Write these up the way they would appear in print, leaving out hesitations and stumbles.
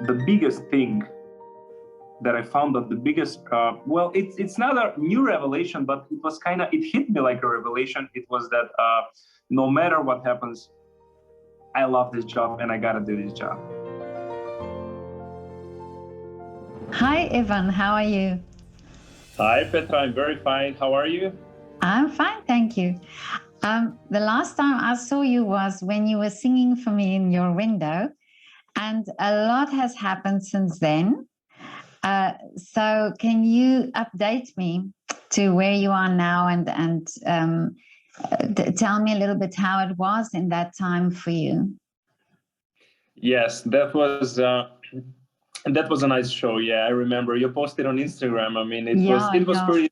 the biggest thing that I found that the biggest, well, it's not a new revelation, but it hit me like a revelation. It was that no matter what happens, I love this job and I gotta do this job. Hi, Ivan. How are you? Hi, Petra. I'm very fine. How are you? I'm fine, thank you. The last time I saw you was when you were singing for me in your window, and a lot has happened since then. So can you update me to where you are now and tell me a little bit how it was in that time for you? Yes, that was a nice show. Yeah, I remember you posted on Instagram. I mean, it was pretty.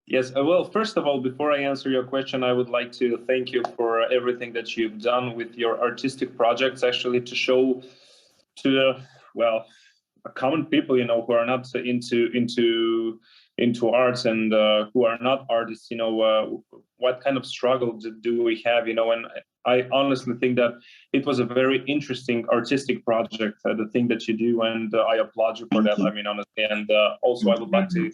Yes. Well, first of all, before I answer your question, I would like to thank you for everything that you've done with your artistic projects, actually, to show to common people, who are not into arts and who are not artists, what kind of struggle do we have, and I honestly think that it was a very interesting artistic project, the thing that you do, and I applaud you for that. I mean, honestly, and also I would like to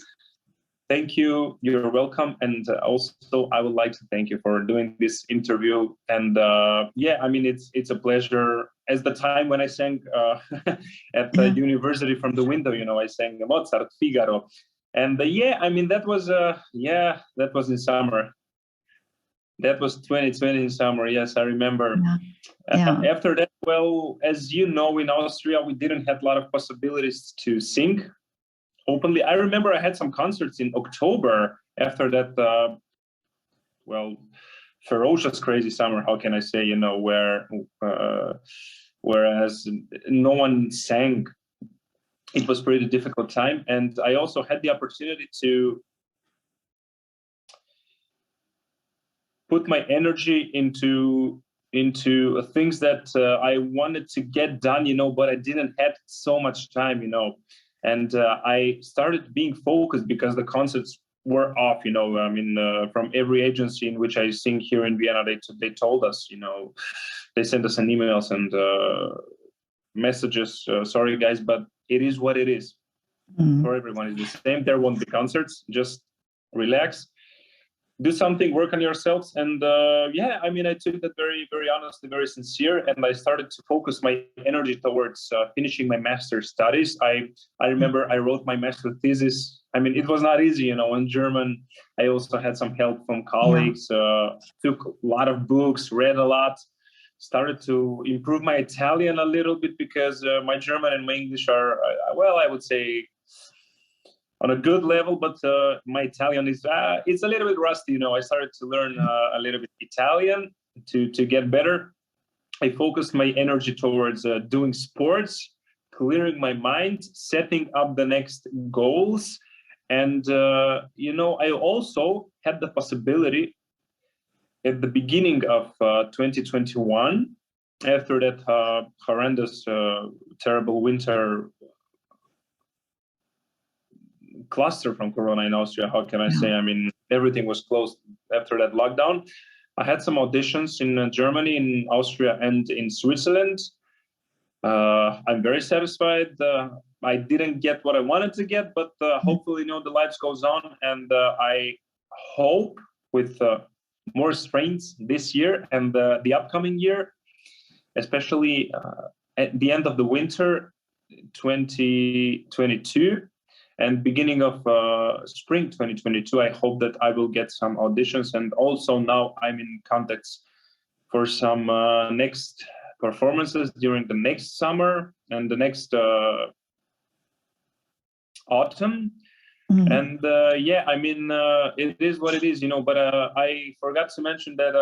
thank you. You're welcome. And also, I would like to thank you for doing this interview. And I mean, it's a pleasure. As the time when I sang at the university from the window, I sang Mozart, Figaro. And I mean, that was in summer. That was 2020 in summer. Yes, I remember. After that, well, as you know, in Austria, we didn't have a lot of possibilities to sing openly. I remember I had some concerts in October after that, ferocious, crazy summer. How can I say, whereas no one sang, it was pretty difficult time. And I also had the opportunity to put my energy into things that I wanted to get done, but I didn't have so much time, and I started being focused because the concerts were off, I mean, from every agency in which I sing here in Vienna, they told us, they sent us an emails and messages, sorry guys, but it is what it is. For everyone, it's the same. There won't be concerts, just relax, do something, work on yourselves. And I mean, I took that very, very honestly, very sincere, and I started to focus my energy towards finishing my master's studies. I remember I wrote my master thesis. I mean, it was not easy, in German. I also had some help from colleagues, took a lot of books, read a lot, started to improve my Italian a little bit, because my German and my English are, I would say, on a good level, but my Italian is it's a little bit rusty. I started to learn a little bit Italian to get better. I focused my energy towards doing sports, clearing my mind, setting up the next goals. And, I also had the possibility at the beginning of 2021, after that horrendous, terrible winter cluster from Corona in Austria. How can I say? I mean, everything was closed after that lockdown. I had some auditions in Germany, in Austria, and in Switzerland. I'm very satisfied. I didn't get what I wanted to get, but hopefully, the life goes on. And I hope with more strength this year and the upcoming year, especially at the end of the winter 2022, and beginning of spring 2022, I hope that I will get some auditions. And also now I'm in contacts for some next performances during the next summer and the next autumn. And I mean, it is what it is, but I forgot to mention that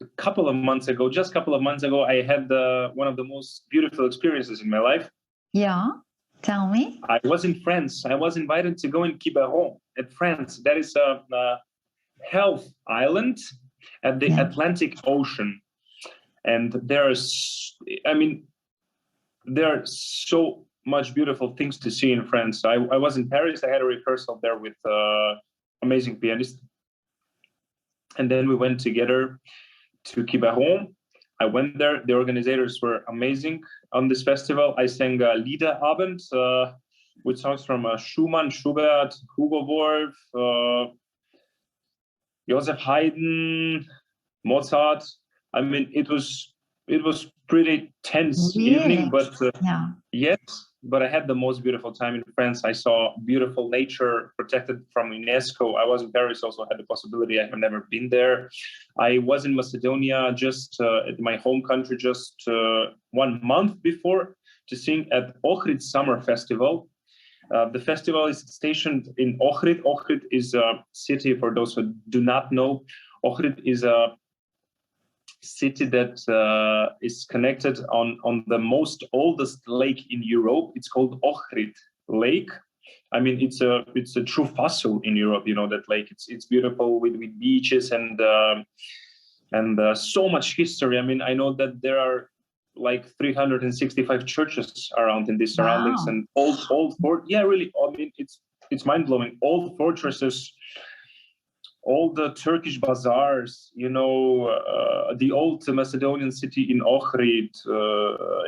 just a couple of months ago, I had one of the most beautiful experiences in my life. Yeah. Tell me. I was in France. I was invited to go in Quiberon at France. That is a health island at the Atlantic Ocean. And there are so much beautiful things to see in France. I was in Paris. I had a rehearsal there with amazing pianist. And then we went together to Quiberon. I went there. The organizers were amazing on this festival. I sang Liederabend with songs from Schumann, Schubert, Hugo Wolf, Joseph Haydn, Mozart. I mean, it was pretty tense evening, but yes, but I had the most beautiful time in France. I saw beautiful nature protected from UNESCO. I was in Paris, also had the possibility. I have never been there. I was in Macedonia, just at my home country, just 1 month before, to sing at Ohrid Summer Festival. The festival is stationed in Ohrid. Ohrid is a city, for those who do not know. Ohrid is a city that is connected on the most oldest lake in Europe. It's called Ohrid Lake. I mean, it's a true fossil in Europe. You know that lake. It's beautiful with beaches and so much history. I mean, I know that there are like 365 churches around in these surroundings, and old fort. Yeah, really. I mean, it's mind blowing. Old fortresses. All the Turkish bazaars, you know, the old Macedonian city in Ohrid.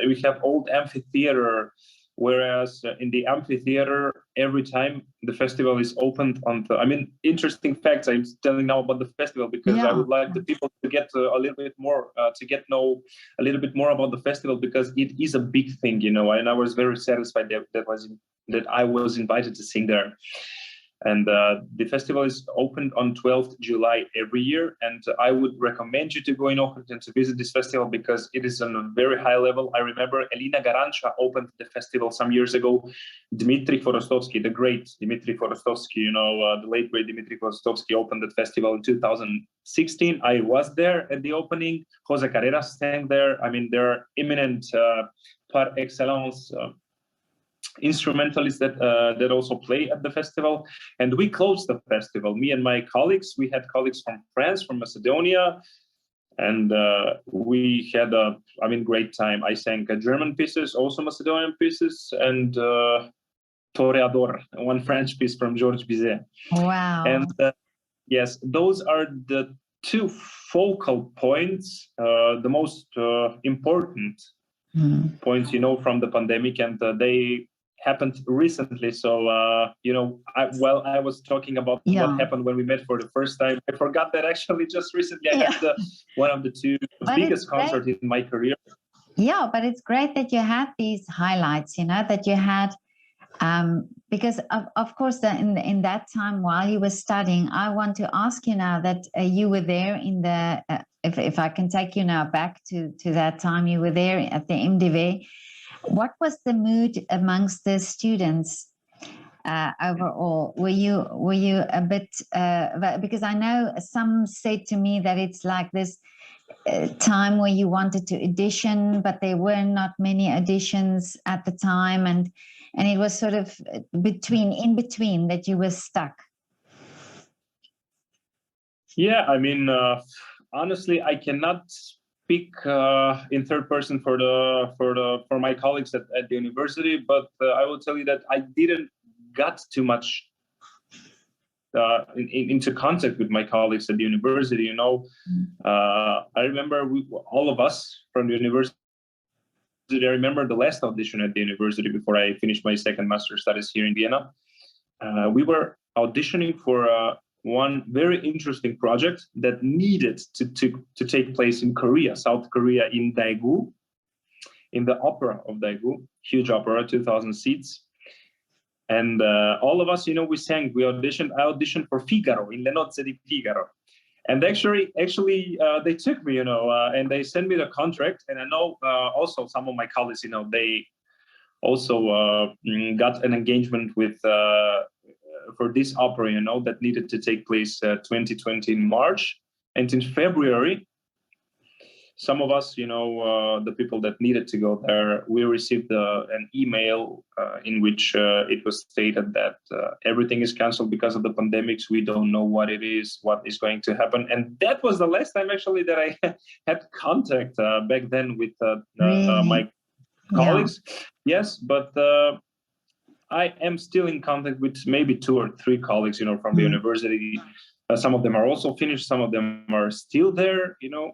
We have old amphitheater, whereas in the amphitheater, every time the festival is opened I mean, interesting facts I'm telling now about the festival, because I would like the people to get a little bit more, to know a little bit more about the festival, because it is a big thing, you know, and I was very satisfied that I was invited to sing there. And the festival is opened on 12th July every year. And I would recommend you to go in Ohrid and to visit this festival, because it is on a very high level. I remember Elina Garancha opened the festival some years ago. Dmitry Forostovsky, the great Dmitry Forostovsky, you know, the late great Dmitry Forostovsky opened the festival in 2016. I was there at the opening. Jose Carreras sang there. I mean, there are eminent par excellence instrumentalists that also play at the festival. And we closed the festival, me and my colleagues. We had colleagues from France, from Macedonia, and we had a great time. I sang German pieces, also Macedonian pieces, and Toreador, one French piece from Georges Bizet. Wow. And yes, those are the two focal points, the most important points, you know, from the pandemic, and they happened recently. So, you know, I was talking about what happened when we met for the first time. I forgot that actually just recently I had one of the two biggest concerts in my career. Yeah, but it's great that you had these highlights, you know, that you had, because of course, in that time while you were studying, I want to ask you now that you were there in the, if I can take you now back to that time, you were there at the MDV. What was the mood amongst the students overall? Were you a bit, because I know some said to me that it's like this time where you wanted to audition, but there were not many auditions at the time, and it was sort of in between that you were stuck. Yeah, I mean, honestly, I cannot speak in third person for my colleagues at the university, but I will tell you that I didn't got too much into contact with my colleagues at the university. You know, I remember all of us from the university. I remember the last audition at the university before I finished my second master's studies here in Vienna. We were auditioning for one very interesting project that needed to take place in Korea, South Korea, in Daegu, in the opera of Daegu, huge opera, 2,000 seats. And all of us, you know, we auditioned. I auditioned for Figaro, in Le Nozze di Figaro. And actually, they took me, you know, and they sent me the contract. And I know also some of my colleagues, you know, they also got an engagement with for this opera, you know, that needed to take place 2020 in March. And in February, some of us, you know, the people that needed to go there, we received an email in which it was stated that everything is canceled because of the pandemics. We don't know what it is, what is going to happen. And that was the last time actually that I had contact back then with my colleagues. Yes, but I am still in contact with maybe 2 or 3 colleagues, you know, from the university. Some of them are also finished. Some of them are still there, you know.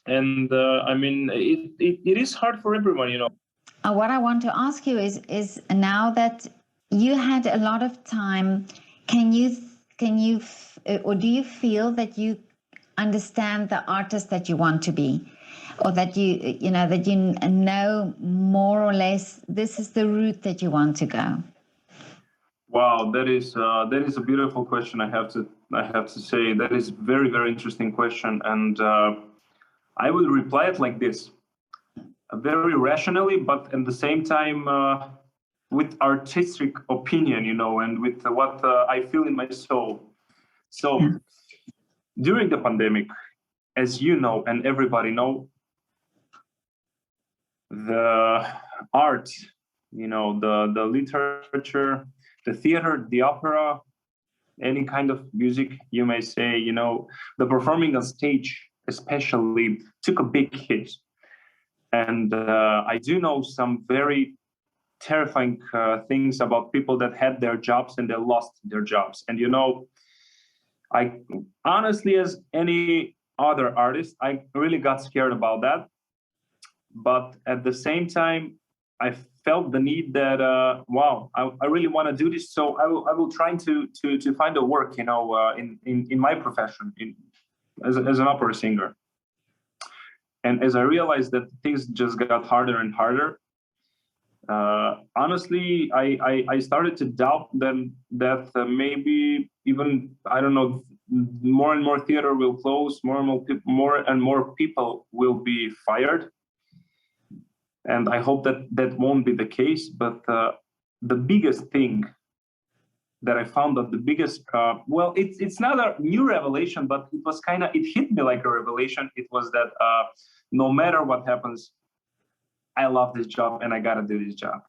And I mean, it is hard for everyone, you know. What I want to ask you is now that you had a lot of time, or do you feel that you understand the artist that you want to be, or that you know more or less this is the route that you want to go? Wow, that is a beautiful question. I have to say that is very, very interesting question, and I would reply it like this, very rationally, but at the same time with artistic opinion, you know, and with what I feel in my soul. So Yeah. during the pandemic, as you know, and everybody know, the art, you know, the literature, the theater, the opera, any kind of music, you may say, you know, the performing on stage especially took a big hit. And I do know some very terrifying things about people that had their jobs and they lost their jobs. And, you know, I honestly, as any other artist, I really got scared about that. But at the same time, I felt the need that wow, I really want to do this, so I will try to find a work, you know, in my profession, as an opera singer. And as I realized that things just got harder and harder, honestly, I started to doubt then that maybe even, I don't know, more and more theater will close, more and more people will be fired. And I hope that that won't be the case. But the biggest thing that I found that the biggest, well, it's not a new revelation, but it was kind of, it hit me like a revelation. It was that no matter what happens, I love this job and I gotta do this job.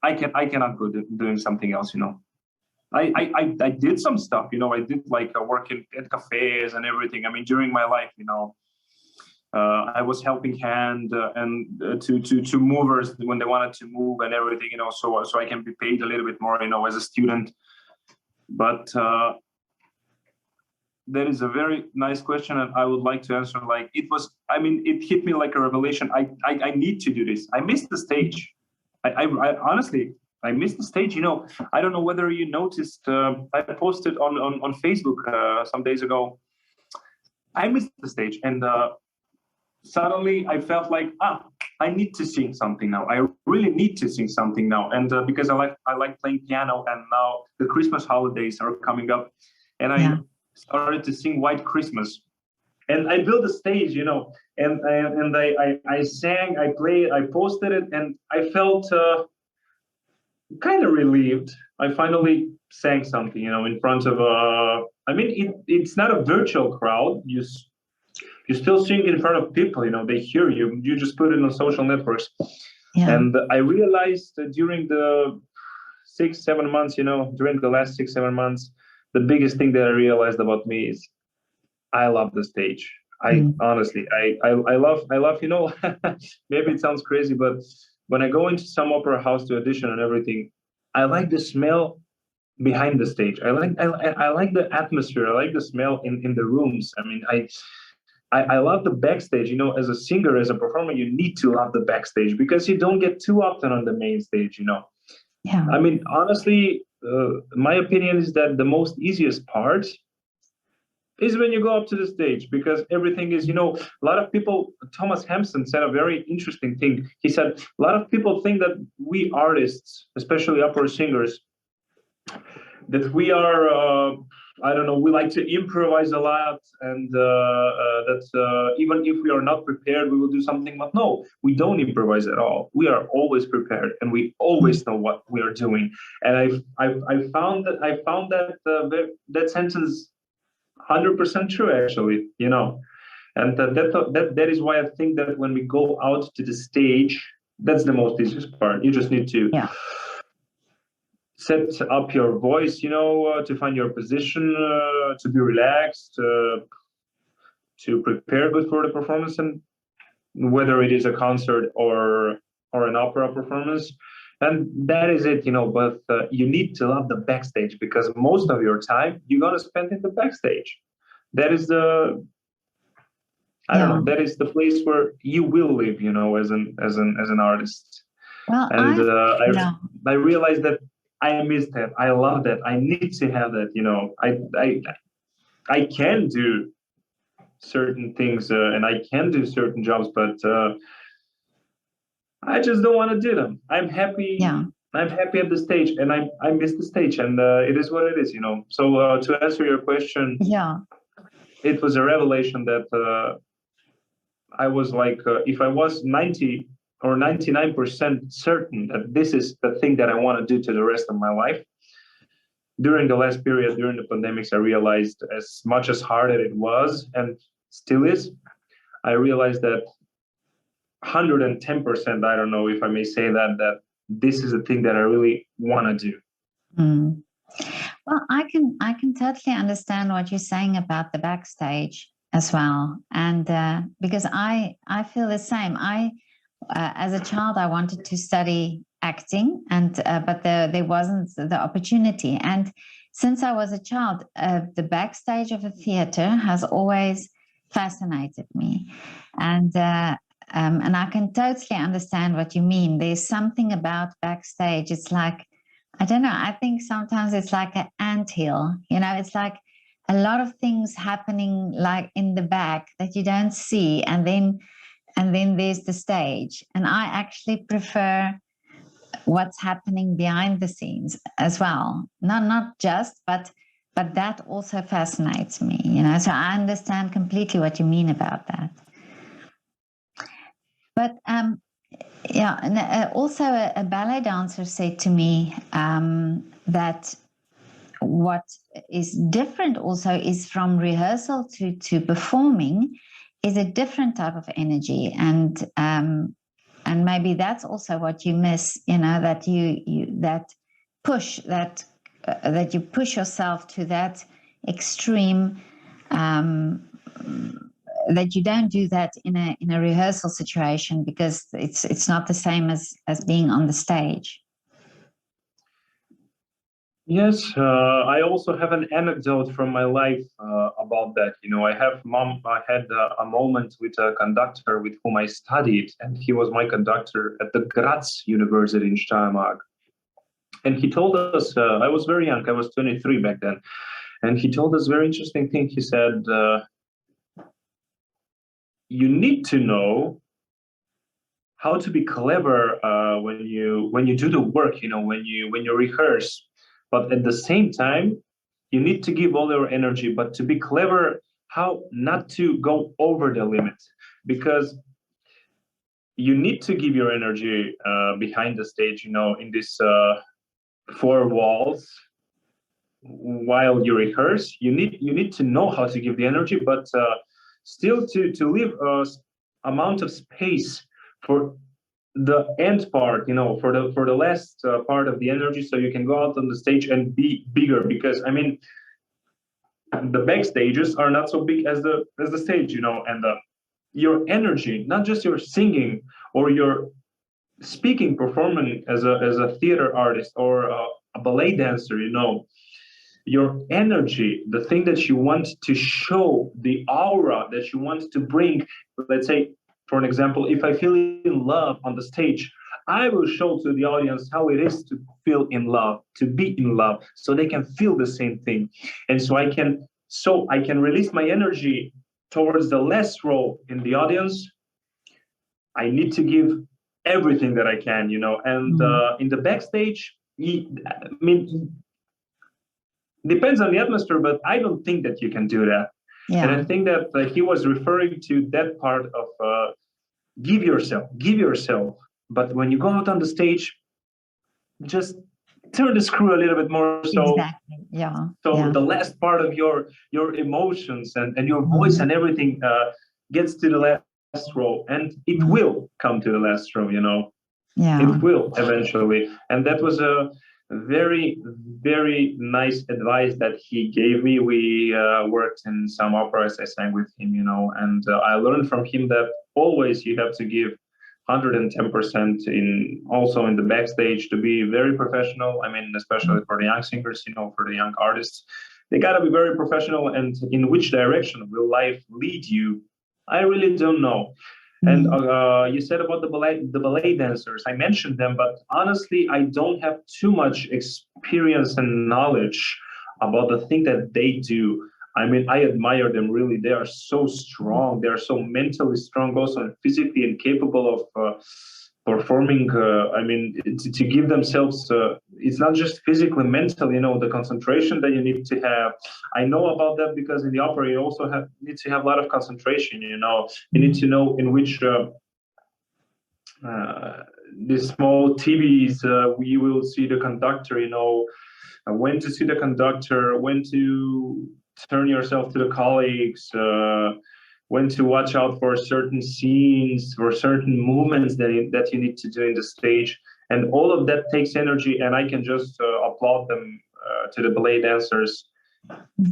I cannot go doing something else, you know. I did some stuff, you know. I did like working at cafes and everything. I mean, during my life, you know, I was helping hand to movers when they wanted to move and everything, you know, so I can be paid a little bit more, you know, as a student. But that is a very nice question, and I would like to answer like it was. I mean, it hit me like a revelation. I need to do this. I missed the stage. I honestly, I missed the stage. You know, I don't know whether you noticed. I posted on Facebook some days ago. I missed the stage, and suddenly I felt like, I need to sing something now. I really need to sing something now, and because I like playing piano, and now the Christmas holidays are coming up, and I started to sing White Christmas, and I built a stage, you know, and I sang, I played, I posted it, and I felt kind of relieved. I finally sang something, you know, in front of I mean, it's not a virtual crowd. You still sing in front of people, you know, they hear you. You just put it on social networks. Yeah. And I realized that during the 6-7 months, you know, during the last 6-7 months, the biggest thing that I realized about me is I love the stage. Honestly, I love, you know, maybe it sounds crazy, but when I go into some opera house to audition and everything, I like the smell behind the stage. I like the atmosphere. I like the smell in the rooms. I mean, I love the backstage. You know, as a singer, as a performer, you need to love the backstage because you don't get too often on the main stage, you know. Yeah. I mean, honestly, my opinion is that the most easiest part is when you go up to the stage because everything is, you know, a lot of people, Thomas Hampson said a very interesting thing. He said, a lot of people think that we artists, especially opera singers, that we are, I don't know, we like to improvise a lot, and that even if we are not prepared, we will do something. But no, we don't improvise at all. We are always prepared, and we always know what we are doing. And I found that that sentence 100% true, actually. You know, and that is why I think that when we go out to the stage, that's the most easiest part. You just need to set up your voice, you know, to find your position, to be relaxed, to prepare good for the performance, and whether it is a concert or an opera performance. And that is it, you know. But you need to love the backstage because most of your time you're gonna spend in the backstage. That is I don't know, that is the place where you will live, you know, as an artist. Well, And yeah. I realized that I miss that. I love that. I need to have that, you know. I can do certain things and I can do certain jobs, but I just don't want to do them. I'm happy. Yeah. I'm happy at the stage, and I miss the stage, and it is what it is, you know. So to answer your question, Yeah. it was a revelation that I was like, if I was 90 or 99% certain that this is the thing that I want to do to the rest of my life. During the last period, during the pandemics, I realized as much as hard as it was and still is, I realized that 110%, I don't know if I may say that, that this is a thing that I really want to do. Mm. Well, I can totally understand what you're saying about the backstage as well, and because I feel the same. I as a child I wanted to study acting, and but there wasn't the opportunity. And since I was a child, the backstage of a theater has always fascinated me, and. And I can totally understand what you mean. There's something about backstage. It's like, I don't know. I think sometimes it's like an anthill. You know, it's like a lot of things happening like in the back that you don't see, and then there's the stage. And I actually prefer what's happening behind the scenes as well. Not just, but that also fascinates me. You know, so I understand completely what you mean about that. But yeah, and also a ballet dancer said to me that what is different also is from rehearsal to performing is a different type of energy, and maybe that's also what you miss, you know, that you that push that you push yourself to that extreme, that you don't do that in a rehearsal situation, because it's not the same as being on the stage. Yes, I also have an anecdote from my life about that. You know, I had a moment with a conductor with whom I studied, and he was my conductor at the Graz University in Steiermark. And he told us, I was very young, I was 23 back then, and he told us a very interesting thing. He said, you need to know how to be clever when you do the work, you know, when you rehearse, but at the same time you need to give all your energy, but to be clever how not to go over the limit, because you need to give your energy behind the stage, you know, in this four walls while you rehearse. You need to know how to give the energy, but still to leave a amount of space for the end part, you know, for the last part of the energy, so you can go out on the stage and be bigger. Because I mean, the backstages are not so big as the stage, you know, and your energy, not just your singing or your speaking, performing as a theater artist or a ballet dancer, you know, your energy, the thing that you want to show, the aura that you want to bring. Let's say, for an example, if I feel in love on the stage, I will show to the audience how it is to feel in love, to be in love, so they can feel the same thing. And so I can release my energy towards the last row in the audience. I need to give everything that I can, you know. And in the backstage, I mean, depends on the atmosphere, but I don't think that you can do that. And I think that he was referring to that part of give yourself. But when you go out on the stage, just turn the screw a little bit more. So, Exactly. Yeah. so Yeah. the last part of your emotions and your voice and everything gets to the last row, and it will come to the last row. You know, Yeah. it will eventually. And that was a very, very nice advice that he gave me. We worked in some operas, I sang with him, you know, and I learned from him that always you have to give 110% in, also in the backstage, to be very professional. I mean, especially for the young singers, you know, for the young artists, they got to be very professional. And in which direction will life lead you? I really don't know. And you said about the ballet dancers. I mentioned them, but honestly, I don't have too much experience and knowledge about the thing that they do. I mean, I admire them really. They are so strong. They are so mentally strong, also and physically and capable of performing. I mean, to give themselves. It's not just physically, mentally. You know, the concentration that you need to have. I know about that because in the opera you also need to have a lot of concentration. You know, you need to know in which these small TVs we will see the conductor. You know, when to see the conductor, when to turn yourself to the colleagues, when to watch out for certain scenes, for certain movements that you need to do in the stage. And all of that takes energy, and I can just applaud them to the ballet dancers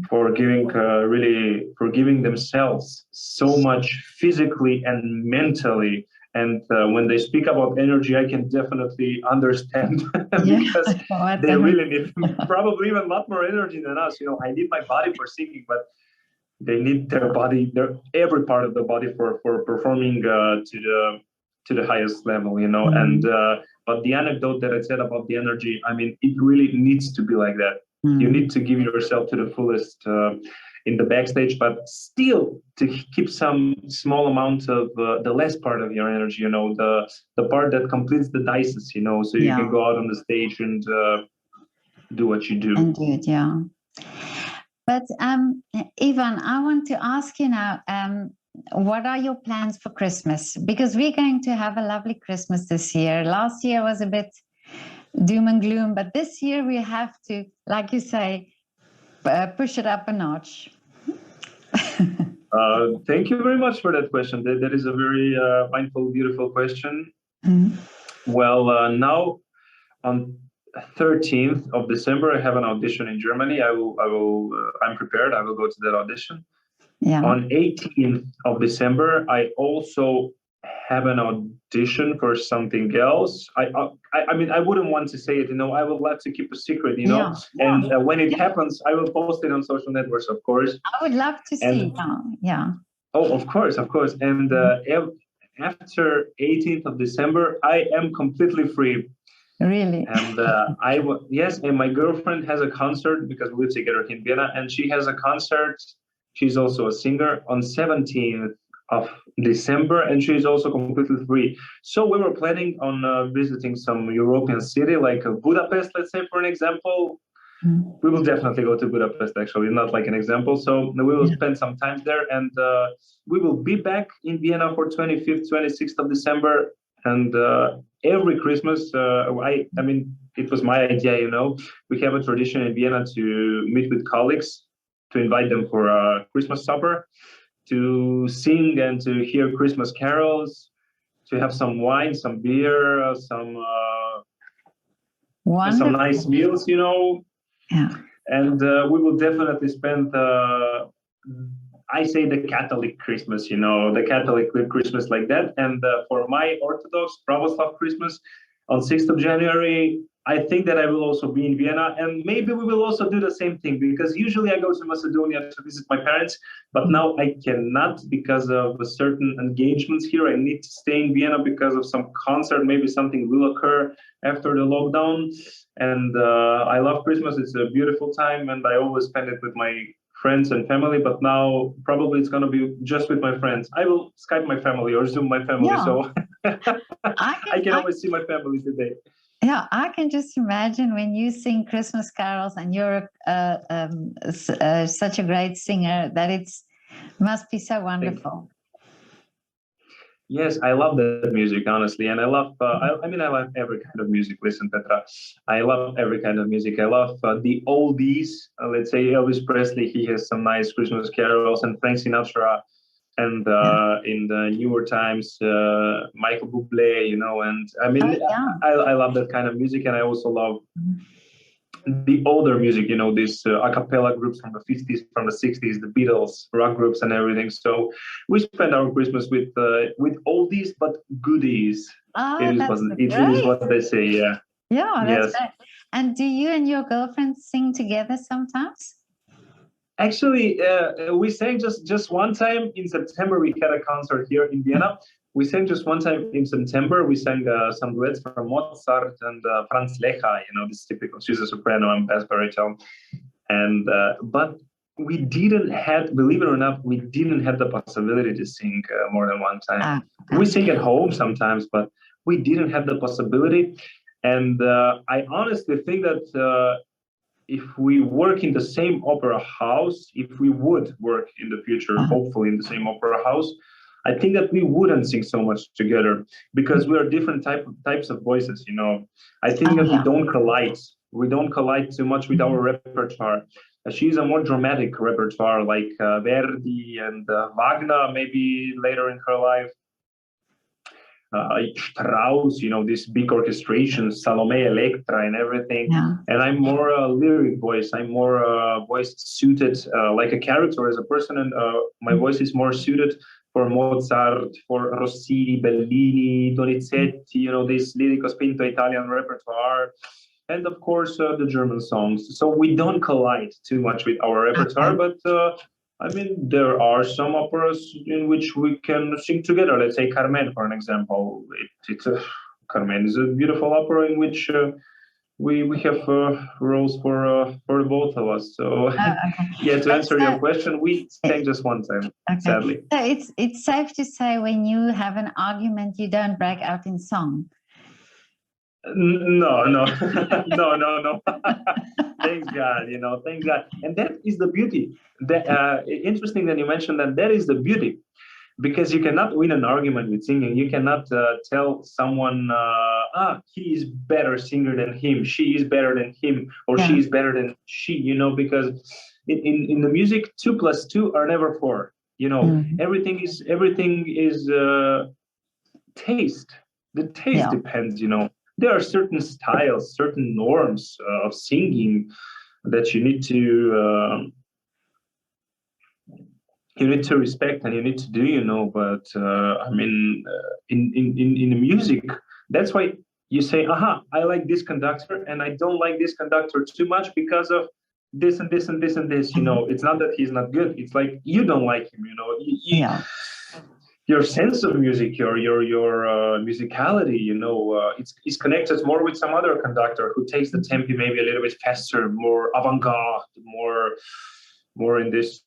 for giving themselves so much physically and mentally. And when they speak about energy, I can definitely understand because they really need probably even a lot more energy than us. You know, I need my body for singing, but they need their body, every part of the body for performing to the highest level. You know, and but the anecdote that I said about the energy, I mean, it really needs to be like that. You need to give yourself to the fullest in the backstage, but still to keep some small amount of the less part of your energy, you know, the part that completes the dices, you know, so you can go out on the stage and do what you do. And do it, yeah. But Ivan, I want to ask you now, what are your plans for Christmas? Because we're going to have a lovely Christmas this year. Last year was a bit doom and gloom, but this year we have to, like you say, push it up a notch. Thank you very much for that question. That is a very mindful, beautiful question. Well, now on 13th of December, I have an audition in Germany. I'm prepared. I will go to that audition. Yeah. On 18th of December, I also have an audition for something else. I mean, I wouldn't want to say it, you know, I would like to keep a secret, you know, and when it happens, I will post it on social networks, of course. I would love to see. Yeah. Oh, of course. And after 18th of December, I am completely free. Really? And yes, and my girlfriend has a concert because we live together in Vienna, and she has a concert. She's also a singer on 17th of December, and she's also completely free. So we were planning on visiting some European city like Budapest, let's say, for an example. We will definitely go to Budapest, actually, not like an example. So we will spend some time there, and we will be back in Vienna for 25th, 26th of December. And every Christmas, I mean, it was my idea, you know, we have a tradition in Vienna to meet with colleagues, to invite them for a Christmas supper, to sing and to hear Christmas carols, to have some wine, some beer, some nice meals, you know. Yeah. And we will definitely spend, I say, the Catholic Christmas, you know, the Catholic Christmas like that. And for my Orthodox Pravoslav Christmas on 6th of January, I think that I will also be in Vienna, and maybe we will also do the same thing, because usually I go to Macedonia to visit my parents, but now I cannot because of certain engagements here. I need to stay in Vienna because of some concert. Maybe something will occur after the lockdown. And I love Christmas. It's a beautiful time, and I always spend it with my friends and family, but now probably it's going to be just with my friends. I will Skype my family or Zoom my family, so I can always see my family today. Yeah, I can just imagine when you sing Christmas carols, and you're such a great singer, that must be so wonderful. Yes, I love that music, honestly, and I love. I mean, I love every kind of music. Listen, Petra, I love every kind of music. I love the oldies. Let's say Elvis Presley. He has some nice Christmas carols, and Frank Sinatra. And in the newer times, Michael Bublé, you know, and I mean, I love that kind of music, and I also love the older music, you know, these a cappella groups from the 50s, from the 60s, the Beatles, rock groups, and everything. So we spend our Christmas with oldies but goodies. It is what they say, yeah. Yeah, that's great. And do you and your girlfriend sing together sometimes? Actually, we sang just one time in September. We had a concert here in Vienna. We sang just one time in September. We sang some duets from Mozart and Franz Lecha. This typical. She's a soprano and bass baritone. And but we didn't have, believe it or not, we didn't have the possibility to sing more than one time. We sing at home sometimes, but we didn't have the possibility. And I honestly think that if we work in the same opera house, if we would work in the future, hopefully in the same opera house, I think that we wouldn't sing so much together because we are different types of voices. I think that we don't collide. We don't collide too much with our repertoire. She's a more dramatic repertoire, like Verdi and Wagner, maybe later in her life. Strauss, this big orchestrations, Salome Electra and everything. Yeah. And I'm more a lyric voice. I'm more voice suited like a character as a person. And my voice is more suited for Mozart, for Rossini, Bellini, Donizetti, this lirico spinto Italian repertoire. And of course, the German songs. So we don't collide too much with our repertoire, but there are some operas in which we can sing together. Let's say Carmen, for an example. Carmen is a beautiful opera in which we have roles for both of us. So yeah, to answer your question, we sang just one time, sadly. So it's safe to say when you have an argument, you don't break out in song. No, no. Thank God, thank God. And that is the beauty. Interesting that you mentioned that. That is the beauty, because you cannot win an argument with singing. You cannot tell someone, he is better singer than him, she is better than him, or she is better than she, because in the music, 2 + 2 are never 4. Everything is taste. The taste depends, There are certain styles, certain norms of singing that you need to respect and you need to do, But in the music, that's why you say, I like this conductor and I don't like this conductor too much because of this and this and this and this. It's not that he's not good. It's like you don't like him. Your sense of music, your musicality, it's connected more with some other conductor who takes the tempi maybe a little bit faster, more avant-garde, more in this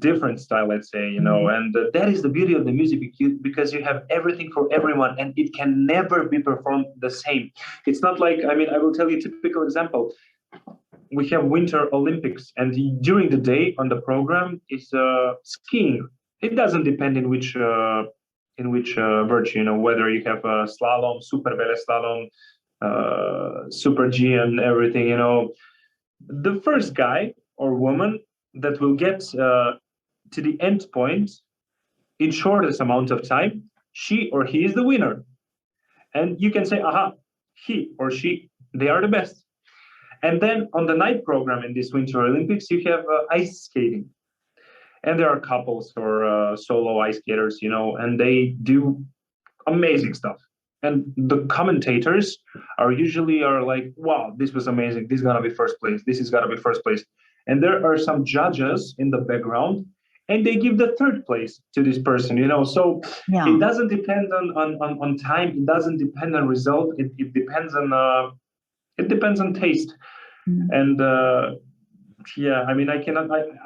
different style, let's say, and that is the beauty of the music, because you have everything for everyone and it can never be performed the same. It's not like, I will tell you a typical example. We have Winter Olympics, and during the day on the program is skiing. It doesn't depend in which version, whether you have slalom, super vele slalom, super G and everything, The first guy or woman that will get to the end point in shortest amount of time, she or he is the winner. And you can say, he or she, they are the best. And then on the night program in this Winter Olympics, you have ice skating. And there are couples or solo ice skaters, and they do amazing stuff. And the commentators are usually like, wow, this was amazing. This is going to be first place. This is going to be first place. And there are some judges in the background, and they give the third place to this person, So it doesn't depend on time. It doesn't depend on result. It depends on taste. And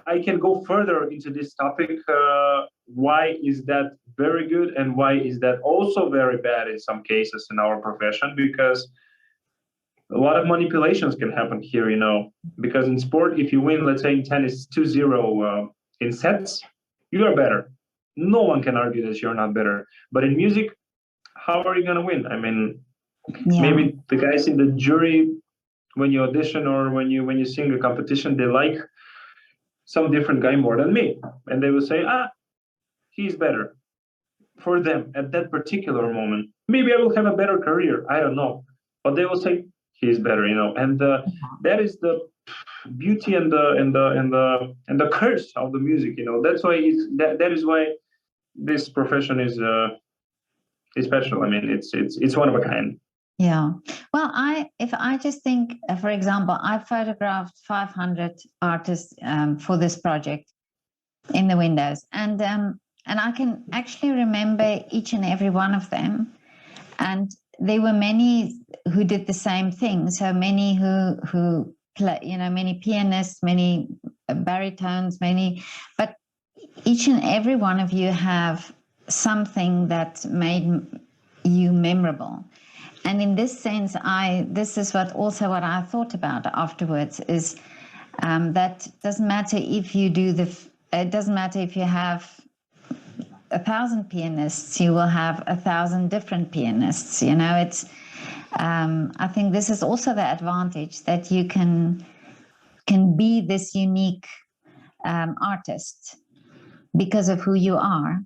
I can go further into this topic. Why is that very good and why is that also very bad in some cases in our profession? Because a lot of manipulations can happen here, because in sport, if you win, let's say in tennis 2-0 in sets, you are better. No one can argue that you're not better. But in music, how are you going to win? Maybe the guys in the jury, when you audition or when you sing a competition, they like some different guy more than me, and they will say, he's better for them at that particular moment. Maybe I will have a better career, I don't know, but they will say he's better, and that is the beauty and the curse of the music, That's why that is why this profession is special. It's one of a kind. Yeah. Well, if I just think, for example, I photographed 500 artists for this project in the windows, and I can actually remember each and every one of them. And there were many who did the same thing. So many who play, many pianists, many baritones, but each and every one of you have something that made you memorable. And in this sense, this is what I thought about afterwards is that doesn't matter if you it doesn't matter if you have 1,000 pianists, you will have 1,000 different pianists. It's I think this is also the advantage that you can be this unique artist because of who you are.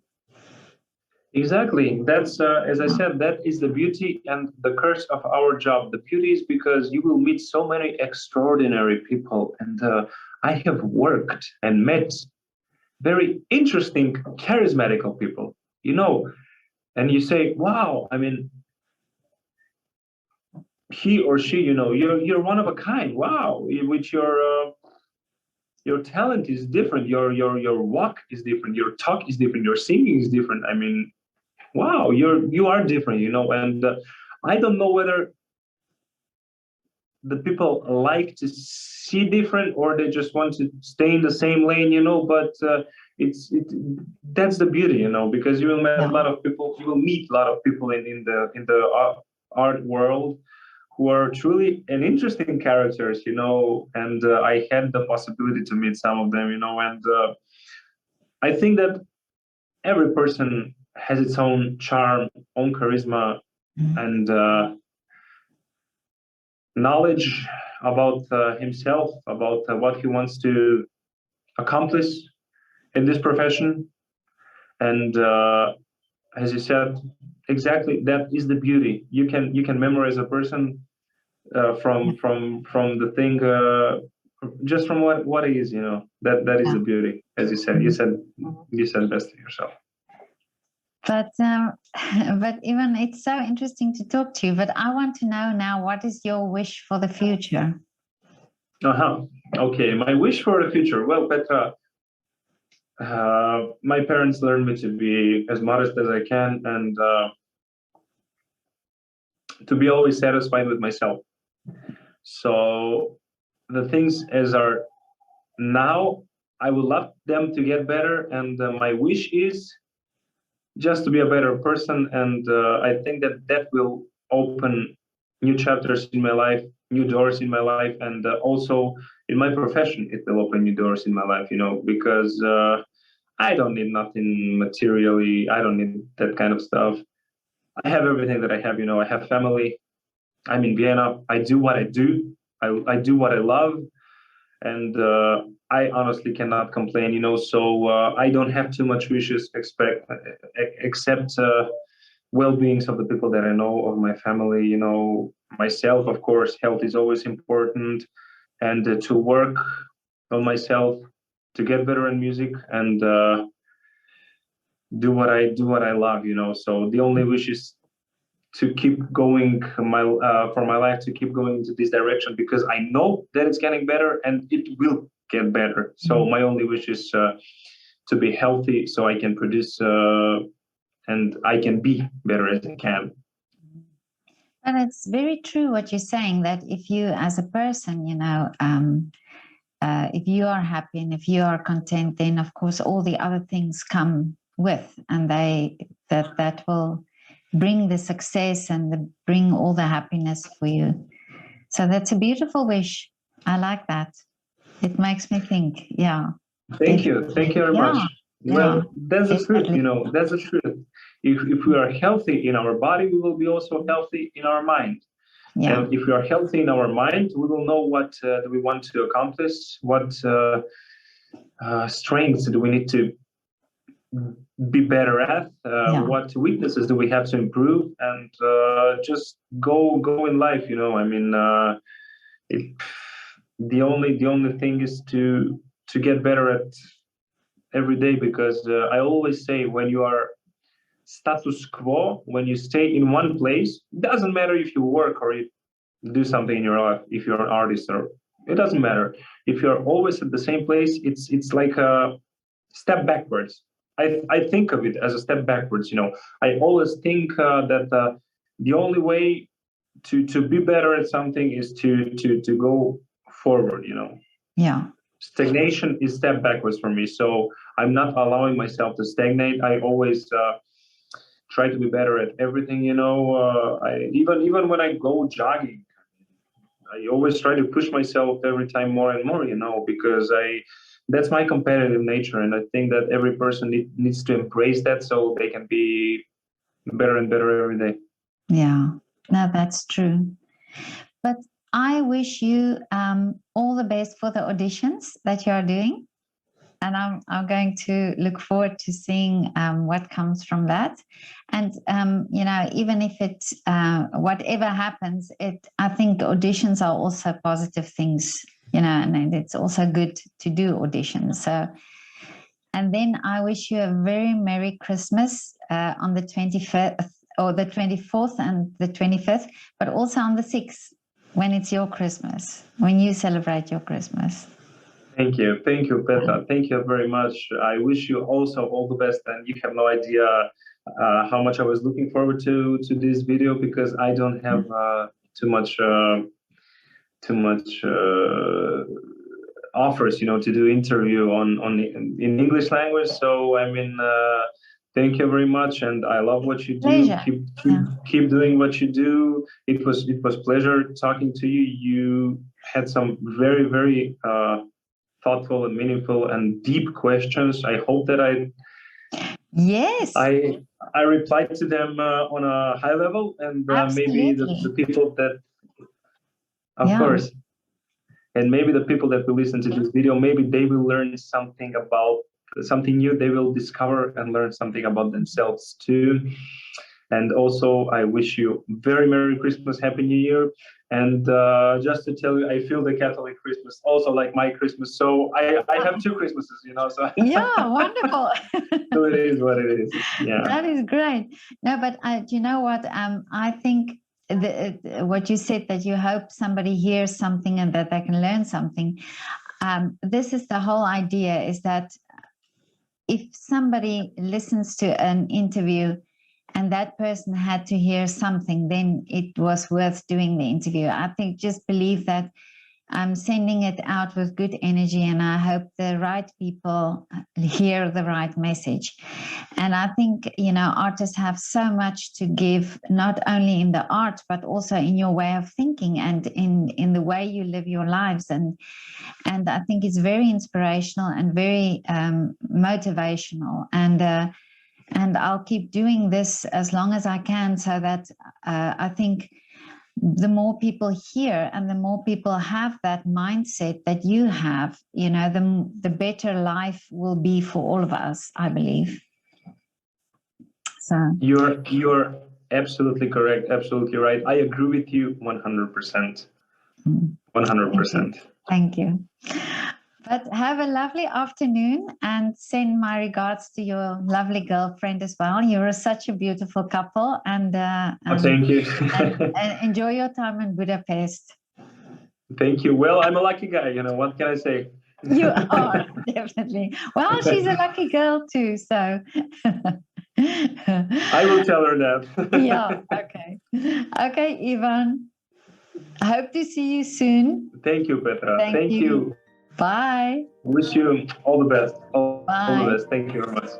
Exactly. That's, as I said, that is the beauty and the curse of our job. The beauty is because you will meet so many extraordinary people. And I have worked and met very interesting, charismatic people, and you say, wow, I mean, he or she, you're one of a kind. Wow, with your talent is different, your walk is different, your talk is different, your singing is different. I mean, wow, you are different, and I don't know whether the people like to see different or they just want to stay in the same lane, but that's the beauty, because you will meet a lot of people, you will meet a lot of people in the art world who are truly an interesting characters, and I had the possibility to meet some of them, and I think that every person has its own charm, own charisma, and knowledge about himself, about what he wants to accomplish in this profession. And as you said, exactly, that is the beauty. You can memorize a person from the thing, just from what he is. That is the beauty. As you said best to yourself. But but even it's so interesting to talk to you. But I want to know now, what is your wish for the future? Okay, my wish for the future. Well, Petra, my parents learned me to be as modest as I can and to be always satisfied with myself. So the things as are now, I would love them to get better, and my wish is just to be a better person. And I think that will open new chapters in my life, new doors in my life, and also in my profession, it will open new doors in my life. Because I don't need nothing materially. I don't need that kind of stuff. I have everything that I have. I have family. I'm in Vienna. I do what I do. I do what I love, and I honestly cannot complain. So I don't have too much wishes except well-beings of the people that I know, of my family. Myself, of course. Health is always important, and to work on myself to get better in music and do what I love. So the only wish is to keep going for my life, to keep going into this direction, because I know that it's getting better and it will get better. So my only wish is to be healthy so I can produce and I can be better as I can. And it's very true what you're saying, that if you as a person, if you are happy and if you are content, then of course all the other things come with, and that will bring the success and bring all the happiness for you. So that's a beautiful wish. I like that. It makes me think. Yeah. Thank you very much. Well, that's the truth. That's the truth. If we are healthy in our body, we will be also healthy in our mind. Yeah. And if we are healthy in our mind, we will know what do we want to accomplish, what strengths do we need to be better at, what weaknesses do we have to improve, and just go in life. I mean, the only thing is to get better at every day, because I always say, when you are status quo, when you stay in one place, doesn't matter if you work or you do something in your life, if you're an artist, or it doesn't matter. If you're always at the same place, it's like a step backwards. I think of it as a step backwards. I always think that the only way to be better at something is to go forward. Yeah. Stagnation is step backwards for me. So I'm not allowing myself to stagnate. I always try to be better at everything. I even when I go jogging, I always try to push myself every time more and more, because that's my competitive nature. And I think that every person needs to embrace that so they can be better and better every day. Yeah, no, that's true. But I wish you all the best for the auditions that you are doing. And I'm going to look forward to seeing what comes from that. And, even if it's whatever happens, I think auditions are also positive things, and it's also good to do auditions. So, and then I wish you a very Merry Christmas on the 25th or the 24th and the 25th, but also on the 6th when it's your Christmas, when you celebrate your Christmas. Thank you, Petra. Thank you very much. I wish you also all the best, and you have no idea how much I was looking forward to this video, because I don't have too much offers, to do interview in English language. So thank you very much, and I love what you do. Pleasure. Keep doing what you do. It was pleasure talking to you. You had some very, very thoughtful and meaningful and deep questions. I hope that I replied to them on a high level, and maybe the people that, of course, and maybe the people that will listen to this video, maybe they will learn something new. They will discover and learn something about themselves too. And also, I wish you very Merry Christmas, Happy New Year. And just to tell you, I feel the Catholic Christmas also like my Christmas. So I have two Christmases, So yeah, wonderful. So it is what it is. Yeah, that is great. No, but you know what? I think what you said, that you hope somebody hears something and that they can learn something. This is the whole idea: is that if somebody listens to an interview and that person had to hear something, then it was worth doing the interview. I think just believe that I'm sending it out with good energy, and I hope the right people hear the right message. And I think, artists have so much to give, not only in the art, but also in your way of thinking and in the way you live your lives. And I think it's very inspirational and very motivational. And I'll keep doing this as long as I can, so that I think the more people hear and the more people have that mindset that you have, the better life will be for all of us, I believe. So you're absolutely correct, absolutely right. I agree with you 100%. 100%. Thank you. But have a lovely afternoon, and send my regards to your lovely girlfriend as well. You're such a beautiful couple, and thank you. and enjoy your time in Budapest. Thank you. Well, I'm a lucky guy. What can I say? You are, definitely. Well, she's a lucky girl too, so. I will tell her that. Yeah, okay. Okay, Ivan. I hope to see you soon. Thank you, Petra. Thank you. Bye. Wish you all the best. All Bye. the best. Thank you very much.